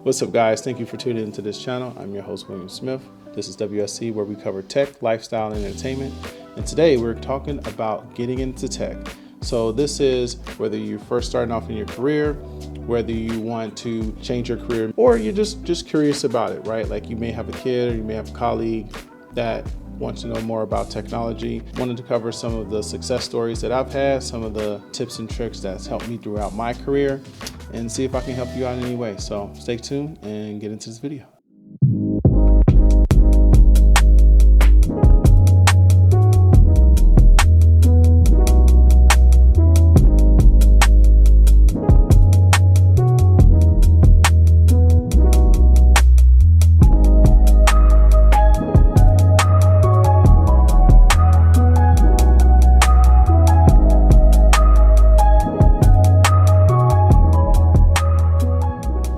What's up, guys? Thank you for tuning into this channel. I'm your host, William Smith. This is WSC, where we cover tech, lifestyle, and entertainment. And today we're talking about getting into tech. So this is whether you're first starting off in your career, whether you want to change your career, or you're just curious about it, right? Like you may have a kid or you may have a colleague that wants to know more about technology. Wanted to cover some of the success stories that I've had, some of the tips and tricks that's helped me throughout my career, and see if I can help you out in any way. So stay tuned and get into this video.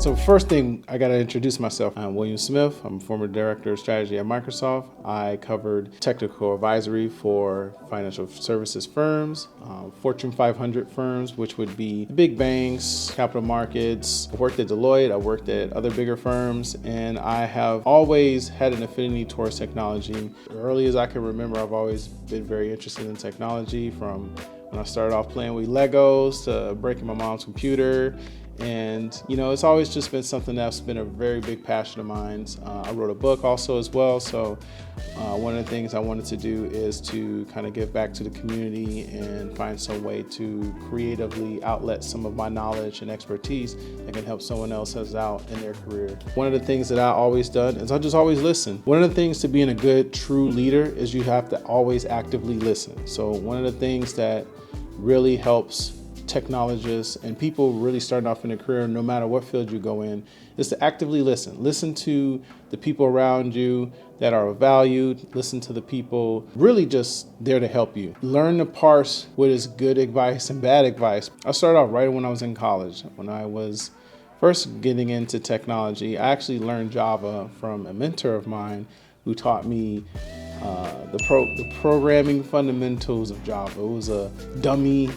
So first thing, I got to introduce myself. I'm William Smith. I'm a former director of strategy at Microsoft. I covered technical advisory for financial services firms, Fortune 500 firms, which would be the big banks, capital markets. I worked at Deloitte. I worked at other bigger firms, and I have always had an affinity towards technology. As early as I can remember, I've always been very interested in technology, from when I started off playing with Legos to breaking my mom's computer. And, you know, it's always just been something that's been a very big passion of mine. I wrote a book also as well. So one of the things I wanted to do is to kind of give back to the community and find some way to creatively outlet some of my knowledge and expertise that can help someone else out in their career. One of the things that I always done is I just always listen. One of the things to being a good, true leader is you have to always actively listen. So one of the things that really helps technologists and people really starting off in a career, no matter what field you go in, is to actively listen. Listen to the people around you that are valued. Listen to the people really just there to help you. Learn to parse what is good advice and bad advice. I started off right when I was in college. When I was first getting into technology, I actually learned Java from a mentor of mine who taught me the programming fundamentals of Java. It was a dummy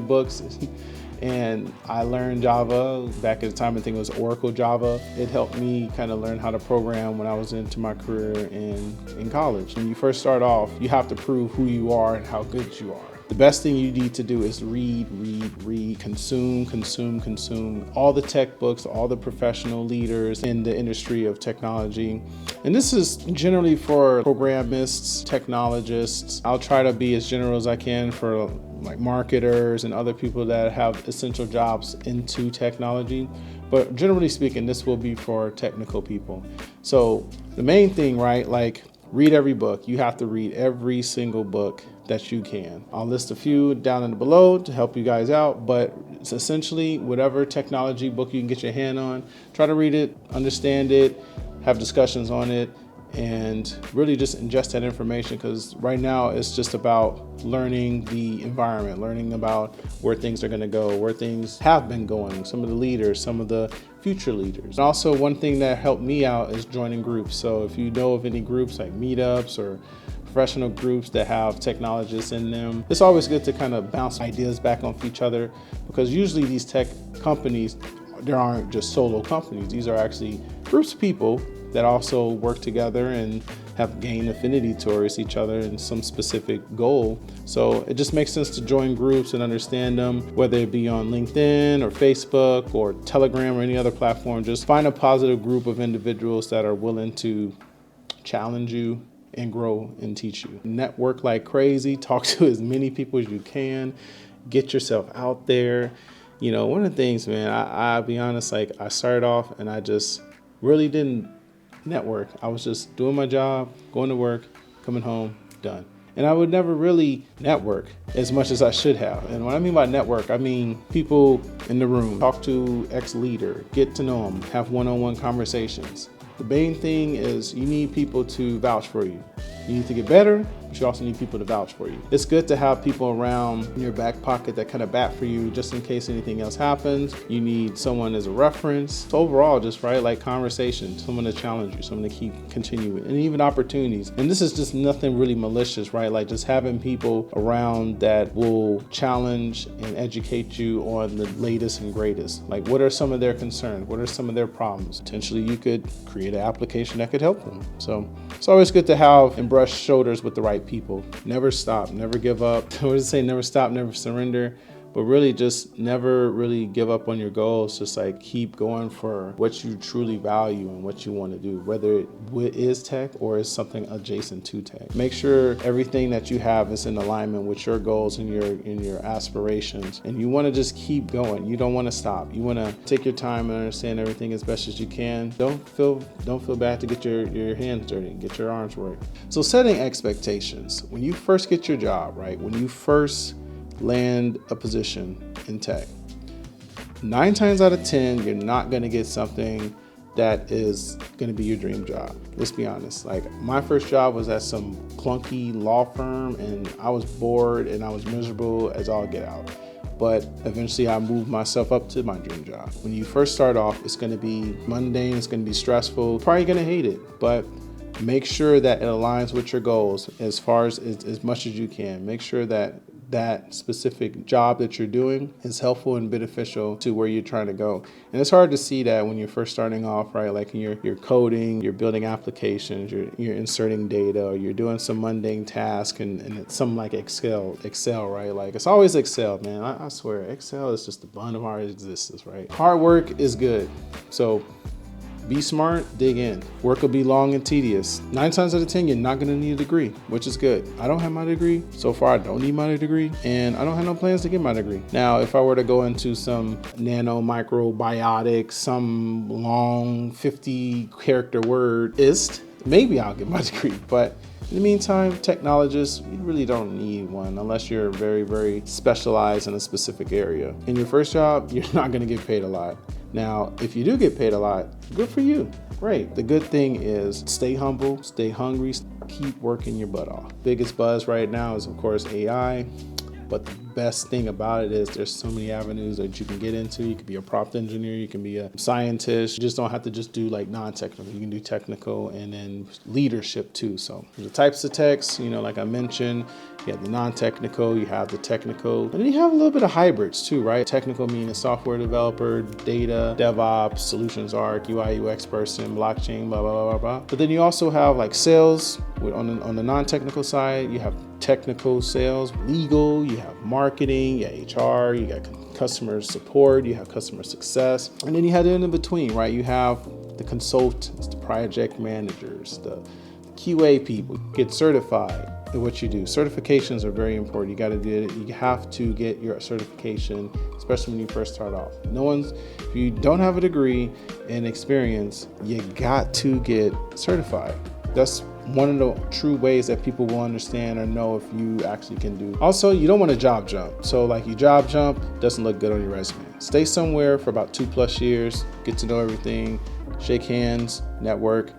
books, and I learned Java back at the time. I think it was Oracle Java. It helped me kind of learn how to program when I was into my career in college. When you first start off, you have to prove who you are and how good you are. The best thing you need to do is read, consume all the tech books, all the professional leaders in the industry of technology. And this is generally for programists, technologists. I'll try to be as general as I can for like marketers and other people that have essential jobs into technology. But generally speaking, this will be for technical people. So the main thing, right, like read every book. You have to read every single book that you can. I'll list a few down in the below to help you guys out, but it's essentially whatever technology book you can get your hand on, try to read it, understand it, have discussions on it, and really just ingest that information, because right now it's just about learning the environment, learning about where things are going to go, where things have been going, some of the leaders, some of the future leaders. And also one thing that helped me out is joining groups. So if you know of any groups like meetups or professional groups that have technologists in them, it's always good to kind of bounce ideas back off each other, because usually these tech companies, there aren't just solo companies. These are actually groups of people that also work together and have gained affinity towards each other in some specific goal. So it just makes sense to join groups and understand them, whether it be on LinkedIn or Facebook or Telegram or any other platform. Just find a positive group of individuals that are willing to challenge you and grow and teach you. Network like crazy, talk to as many people as you can, get yourself out there. You know, one of the things, man, I'll be honest, like I started off and I just really didn't network. I was just doing my job, going to work, coming home, done. And I would never really network as much as I should have. And when I mean by network, I mean people in the room, talk to ex-leader, get to know them, have one-on-one conversations. The main thing is you need people to vouch for you. You need to get better, but you also need people to vouch for you. It's good to have people around in your back pocket that kind of bat for you just in case anything else happens. You need someone as a reference. So overall, just right, like conversation, someone to challenge you, someone to keep continuing, and even opportunities. And this is just nothing really malicious, right? Like just having people around that will challenge and educate you on the latest and greatest. Like what are some of their concerns? What are some of their problems? Potentially you could create an application that could help them. So it's always good to have and brush shoulders with the right people. Never stop, never give up. I would say never stop, never surrender. But really just never really give up on your goals. Just like keep going for what you truly value and what you want to do, whether it is tech or is something adjacent to tech. Make sure everything that you have is in alignment with your goals and your aspirations. And you want to just keep going. You don't want to stop. You want to take your time and understand everything as best as you can. Don't feel bad to get your hands dirty, get your arms worked. So setting expectations. When you first get your job, right? When you first land a position in tech, 9 times out of 10, you're not going to get something that is going to be your dream job. Let's be honest. Like my first job was at some clunky law firm and I was bored and I was miserable as all get out. But eventually I moved myself up to my dream job. When you first start off, it's going to be mundane, it's going to be stressful, probably going to hate it, but make sure that it aligns with your goals as much as you can. Make sure that specific job that you're doing is helpful and beneficial to where you're trying to go. And it's hard to see that when you're first starting off, right? Like you're coding, you're building applications, you're inserting data, or you're doing some mundane task and it's something like Excel, right? Like it's always Excel, man. I swear, Excel is just the bun of our existence, right? Hard work is good. So be smart, dig in. Work will be long and tedious. 9 times out of 10, you're not gonna need a degree, which is good. I don't have my degree. So far, I don't need my degree, and I don't have no plans to get my degree. Now, if I were to go into some microbiotics, some long 50-character word-ist, maybe I'll get my degree. But in the meantime, technologists, you really don't need one unless you're very, very specialized in a specific area. In your first job, you're not gonna get paid a lot. Now, if you do get paid a lot, good for you. Great. The good thing is stay humble, stay hungry, keep working your butt off. Biggest buzz right now is, of course, AI. But the best thing about it is there's so many avenues that you can get into. You could be a prompt engineer, you can be a scientist. You just don't have to just do like non-technical. You can do technical and then leadership too. So the types of techs, like I mentioned, you have the non-technical, you have the technical, and then you have a little bit of hybrids too, right? Technical meaning software developer, data, DevOps, solutions arc, UI, UX person, blockchain, blah, blah, blah, blah, blah. But then you also have like sales on the non-technical side. You have technical sales, legal, you have marketing, you have HR, you got customer support, you have customer success, and then you have it in between, right? You have the consultants, the project managers, the QA people. Get certified in what you do. Certifications are very important. You got to do it. You have to get your certification, especially when you first start off. If you don't have a degree and experience, you got to get certified. That's one of the true ways that people will understand or know if you actually can do. Also, you don't want to job jump. So like you job jump, doesn't look good on your resume. Stay somewhere for about 2+ years, get to know everything, shake hands, network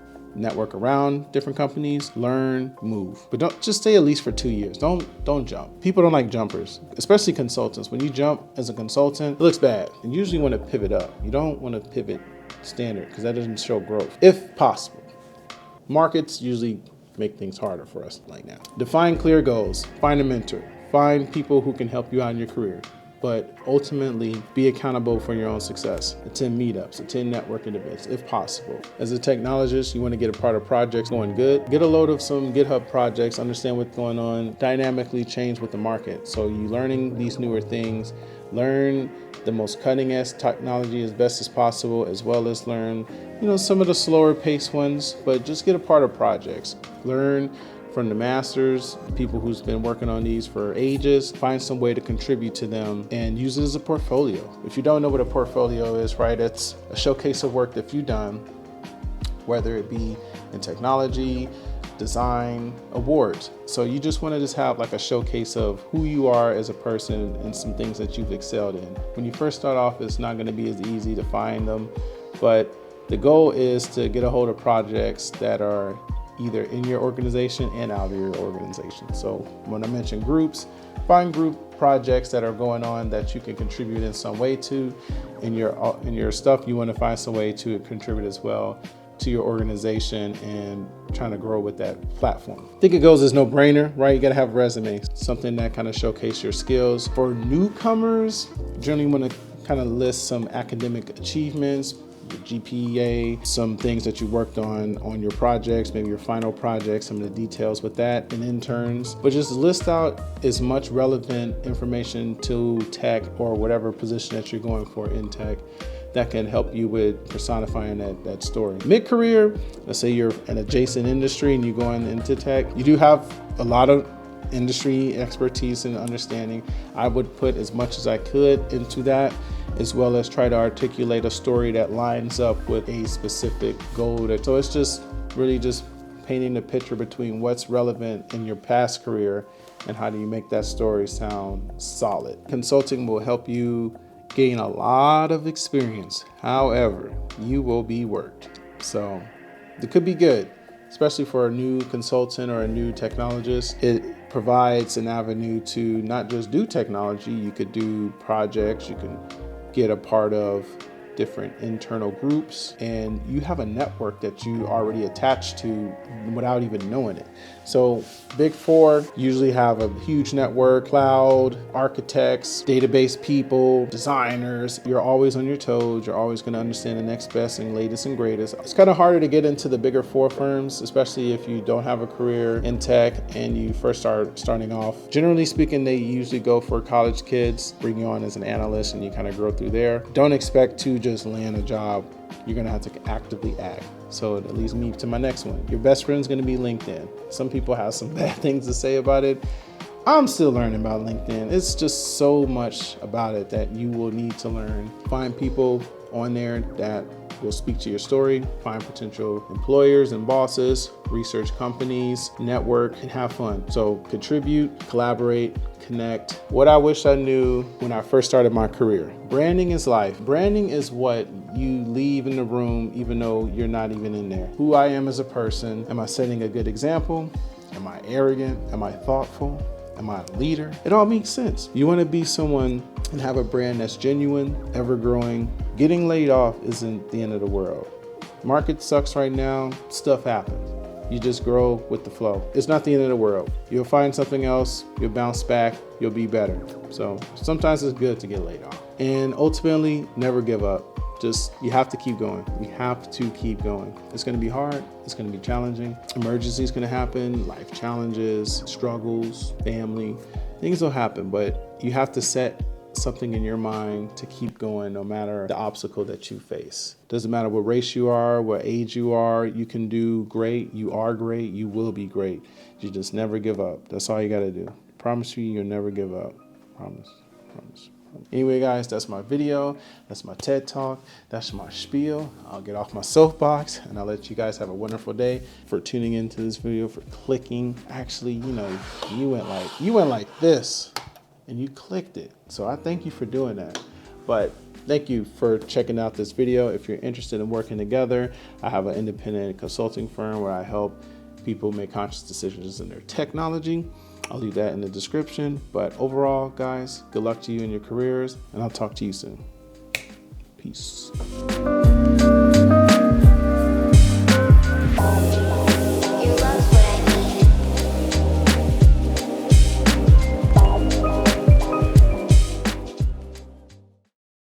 around different companies, learn, move. But don't just stay at least for 2 years. Don't jump. People don't like jumpers, especially consultants. When you jump as a consultant, it looks bad. And you usually want to pivot up. You don't want to pivot standard because that doesn't show growth, if possible. Markets usually make things harder for us like now. Define clear goals, find a mentor, find people who can help you out in your career, but ultimately be accountable for your own success. Attend meetups, attend networking events if possible. As a technologist, you want to get a part of projects going good. Get a load of some GitHub projects, understand what's going on, dynamically change with the market. So you're learning these newer things, learn the most cutting edge technology as best as possible, as well as learn, some of the slower paced ones, but just get a part of projects. Learn from the masters, people who's been working on these for ages, find some way to contribute to them and use it as a portfolio. If you don't know what a portfolio is, right, it's a showcase of work that you've done, whether it be in technology, design, awards. So you just want to have like a showcase of who you are as a person and some things that you've excelled in. When you first start off, it's not going to be as easy to find them, but the goal is to get a hold of projects that are either in your organization and out of your organization. So when I mention groups, find group projects that are going on that you can contribute in some way to. In your stuff, you want to find some way to contribute as well to your organization and trying to grow with that platform. I think it goes as no-brainer, right? You got to have a resume, something that kind of showcase your skills. For newcomers, generally want to kind of list some academic achievements, your GPA, some things that you worked on your projects, maybe your final project, some of the details with that, and interns. But just list out as much relevant information to tech or whatever position that you're going for in tech that can help you with personifying that story. Mid-career, let's say you're an adjacent industry and you're going into tech, you do have a lot of industry expertise and understanding. I would put as much as I could into that, as well as try to articulate a story that lines up with a specific goal. So it's just really just painting the picture between what's relevant in your past career and how do you make that story sound solid. Consulting will help you gain a lot of experience. However, you will be worked. So it could be good, especially for a new consultant or a new technologist. It provides an avenue to not just do technology, you could do projects, you can get a part of different internal groups, and you have a network that you already attached to without even knowing it. So Big Four usually have a huge network, cloud, architects, database people, designers. You're always on your toes. You're always going to understand the next best and latest and greatest. It's kind of harder to get into the bigger four firms, especially if you don't have a career in tech and you first starting off. Generally speaking, they usually go for college kids, bring you on as an analyst, and you kind of grow through there. Don't expect to just land a job. You're going to have to actively act. So it leads me to my next one. Your best friend is going to be LinkedIn. Some people have some bad things to say about it. I'm still learning about LinkedIn. It's just so much about it that you will need to learn. Find people on there that will speak to your story, find potential employers and bosses, research companies, network, and have fun. So contribute, collaborate, connect. What I wish I knew when I first started my career. Branding is life. Branding is what you leave in the room even though you're not even in there. Who I am as a person. Am I setting a good example? Am I arrogant? Am I thoughtful? Am I a leader? It all makes sense. You want to be someone and have a brand that's genuine, ever growing. Getting laid off isn't the end of the world. Market sucks right now. Stuff happens. You just grow with the flow. It's not the end of the world. You'll find something else. You'll bounce back. You'll be better. So sometimes it's good to get laid off. And ultimately, never give up. You have to keep going. We have to keep going. It's going to be hard. It's going to be challenging. Emergencies going to happen, life challenges, struggles, family, things will happen, but you have to set something in your mind to keep going no matter the obstacle that you face. Doesn't matter what race you are, what age you are, you can do great. You are great. You will be great. You just never give up. That's all you got to do. Promise you, you'll never give up. Promise. Anyway, guys, that's my video. That's my TED Talk. That's my spiel. I'll get off my soapbox and I'll let you guys have a wonderful day. For tuning into this video, for clicking. Actually, you went like this and you clicked it. So I thank you for doing that. But thank you for checking out this video. If you're interested in working together, I have an independent consulting firm where I help people make conscious decisions in their technology. I'll leave that in the description. But overall, guys, good luck to you in your careers, and I'll talk to you soon. Peace.